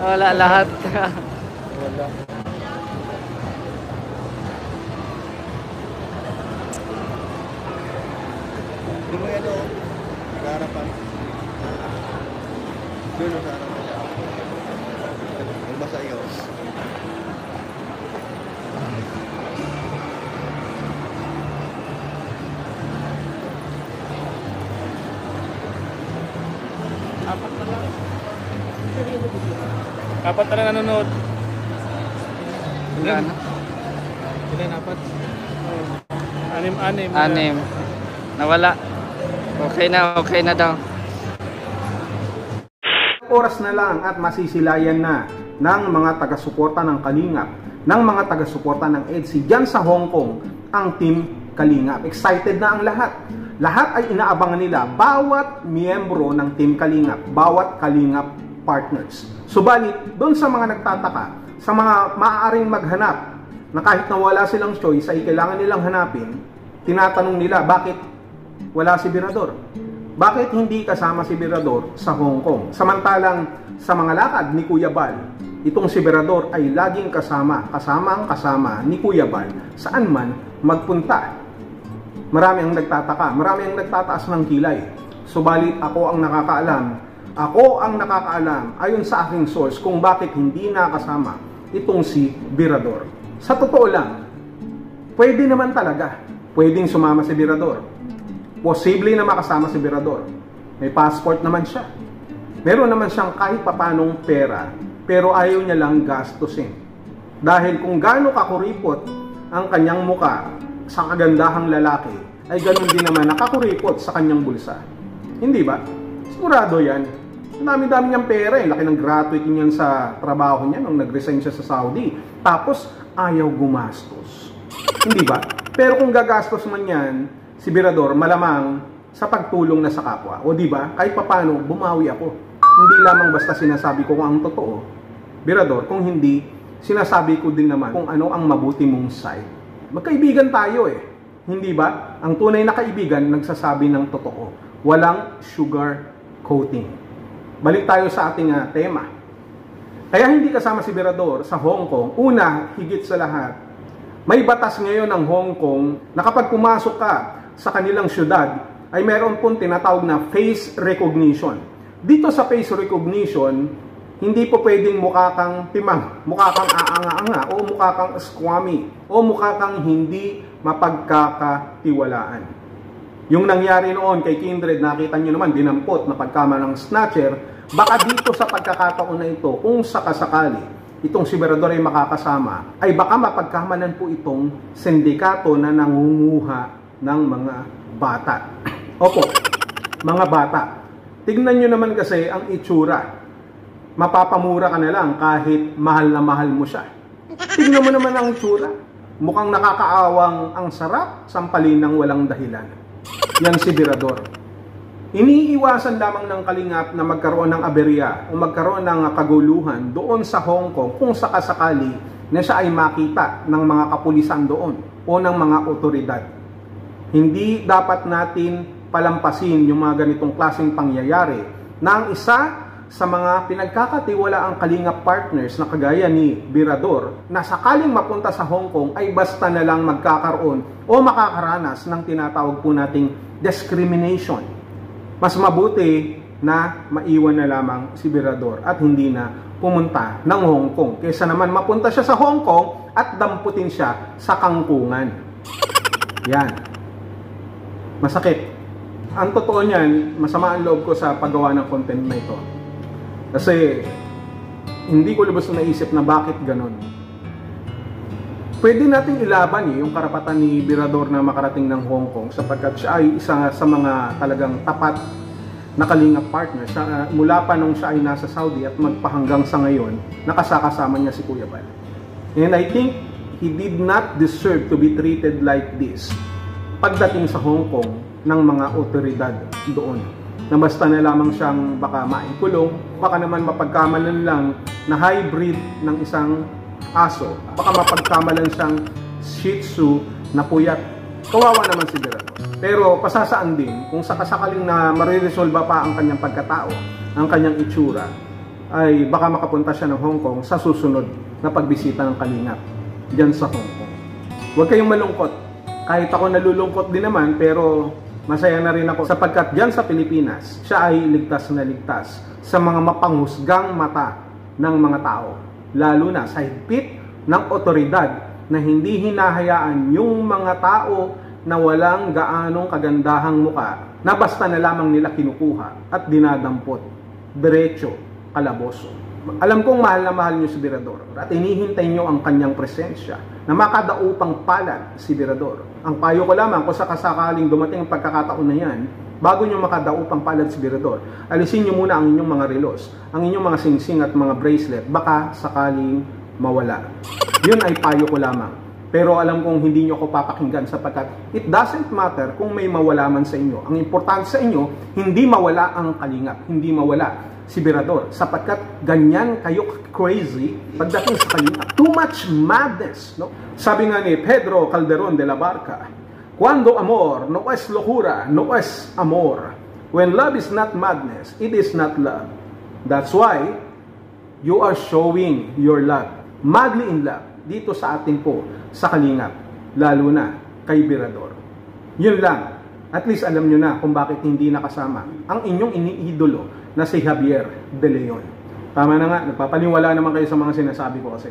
Wala lahat. Wala. Hindi mo yan o. Nag-harapan. Doon o sa harapan. Magbasa iyo. Apat na lang. Apat na lang nanonood. Ilan? Ilan apat? Anim. Anim. Nawala. Okay na daw. Oras na lang at masisilayan na ng mga taga-suporta ng Kalingap, ng mga taga-suporta ng EDSI dyan sa Hong Kong, ang Team Kalingap. Excited na ang lahat. Lahat ay inaabangan nila, bawat miyembro ng Team Kalingap, bawat Kalingap partners. Subalit, doon sa mga nagtataka, sa mga maaaring maghanap, na kahit na wala silang choice ay kailangan nilang hanapin, tinatanong nila, bakit wala si Birador? Bakit hindi kasama si Birador sa Hong Kong? Samantalang sa mga lakad ni Kuya Bal, itong si Birador ay laging kasama ni Kuya Bal saan man magpunta. Marami ang nagtataka, marami ang nagtataas ng kilay. Subalit ako ang nakakaalam ayon sa aking source kung bakit hindi nakasama itong si Birador. Sa totoo lang, pwede naman talaga, pwedeng sumama si Birador. Posible na makasama si Birador. May passport naman siya. Meron naman siyang kahit papanong pera, pero ayaw niya lang gastusin. Dahil kung gaano kakuripot ang kanyang muka sa kagandahang lalaki, ay ganun din naman nakakuripot sa kanyang bulsa. Hindi ba? Sigurado yan. Ang dami-dami niyang pera. Laki ng gratuity niyan sa trabaho niya nung nag-resign siya sa Saudi. Tapos, ayaw gumastos. Hindi ba? Pero kung gagastos man yan, si Birador, malamang sa pagtulong na sa kapwa. O di ba? Kahit papano, bumawi ako. Hindi lamang basta sinasabi ko kung ang totoo, Birador, kung hindi, sinasabi ko din naman kung ano ang mabuti mong side. Magkaibigan tayo eh. Hindi ba? Ang tunay na kaibigan nagsasabi ng totoo. Walang sugar coating. Balik tayo sa ating tema. Kaya hindi kasama si Birador sa Hong Kong. Una, higit sa lahat, may batas ngayon ng Hong Kong na kapag pumasok ka sa kanilang syudad, ay meron pong tinatawag na face recognition. Dito sa face recognition, hindi po pwedeng mukha kang timang, mukha kang aanga-anga, o mukha kang squammy, o mukha kang hindi mapagkakatiwalaan. Yung nangyari noon kay Kindred, nakita nyo naman, dinampot na pagkama ng snatcher. Baka dito sa pagkakataon na ito, kung sakasakali, itong si Birador ay makakasama, ay baka mapagkamalan po itong sindikato na nangunguha ng mga bata. Opo, mga bata. Tignan nyo naman kasi ang itsura. Mapapamura ka na lang kahit mahal na mahal mo siya. Tignan mo naman ang itsura. Mukhang nakakaawang ang sarap, sampalin ng walang dahilan. Yan si Birador. Iniiwasan lamang ng Kalingap na magkaroon ng aberya o magkaroon ng kaguluhan doon sa Hong Kong kung sakasakali na siya ay makita ng mga kapulisan doon o ng mga otoridad. Hindi dapat natin palampasin yung mga ganitong klaseng pangyayari na ang isa sa mga pinagkakatiwalaang Kalingap partners na kagaya ni Birador na sakaling mapunta sa Hong Kong ay basta na lang magkakaroon o makakaranas ng tinatawag po nating discrimination. Mas mabuti na maiwan na lamang si Birador at hindi na pumunta ng Hong Kong kaysa naman mapunta siya sa Hong Kong at damputin siya sa kangkungan. Yan. Masakit. Ang totoo niyan, masama ang loob ko sa paggawa ng content na ito. Kasi hindi ko lubos na naisip na bakit ganon. Pwede nating ilaban yung karapatan ni Birador na makarating ng Hong Kong sapagkat siya ay isa sa mga talagang tapat na Kalingap partner. Mula pa nung siya ay nasa Saudi at magpahanggang sa ngayon, nakasakasama niya si Kuya Bal. And I think he did not deserve to be treated like this pagdating sa Hong Kong ng mga otoridad doon. Na basta na lamang siyang baka maikulong, baka naman mapagkamalan lang na hybrid ng isang aso, baka mapagkamalan siyang Shih Tzu na puyat. Kawawa naman si Birador. Pero pasasaan din kung sakasakaling na mariresolba pa ang kanyang pagkatao, ang kanyang itsura, ay baka makapunta siya ng Hong Kong sa susunod na pagbisita ng Kalingap dyan sa Hong Kong. Huwag kayong malungkot. Kahit ako nalulungkot din naman, pero masaya na rin ako sapagkat dyan sa Pilipinas, siya ay ligtas na ligtas sa mga mapanghusgang mata ng mga tao. Lalo na sa higpit ng otoridad na hindi hinahayaan yung mga tao na walang gaanong kagandahang muka na basta na lamang nila kinukuha at dinadampot. Diretso, kalaboso. Alam kong mahal na mahal niyo si Birador at inihintay niyo ang kanyang presensya na makadaupang palad si Birador. Ang payo ko lamang kung sakasakaling dumating ang pagkakataon na yan, bago niyo makadaupang palad si Birador, alisin niyo muna ang inyong mga relos, ang inyong mga singsing at mga bracelet, baka sakaling mawala. Yun ay payo ko lamang. Pero alam kong hindi niyo ako papakinggan sapagkat it doesn't matter kung may mawala man sa inyo. Ang importante sa inyo, hindi mawala ang Kalingap, hindi mawala si Birador, sapagkat ganyan kayo crazy pagdating sa Kalingap. Too much madness, no? Sabi nga ni Pedro Calderon de la Barca, "Cuando amor no es locura, no es amor. When love is not madness, it is not love. That's why you are showing your love, madly in love, dito sa atin po, sa Kalingap, lalo na kay Birador." Yun lang. At least alam nyo na kung bakit hindi nakasama ang inyong iniidolo na si Javier De Leon. Tama na nga, nagpapaniwala naman kayo sa mga sinasabi ko kasi.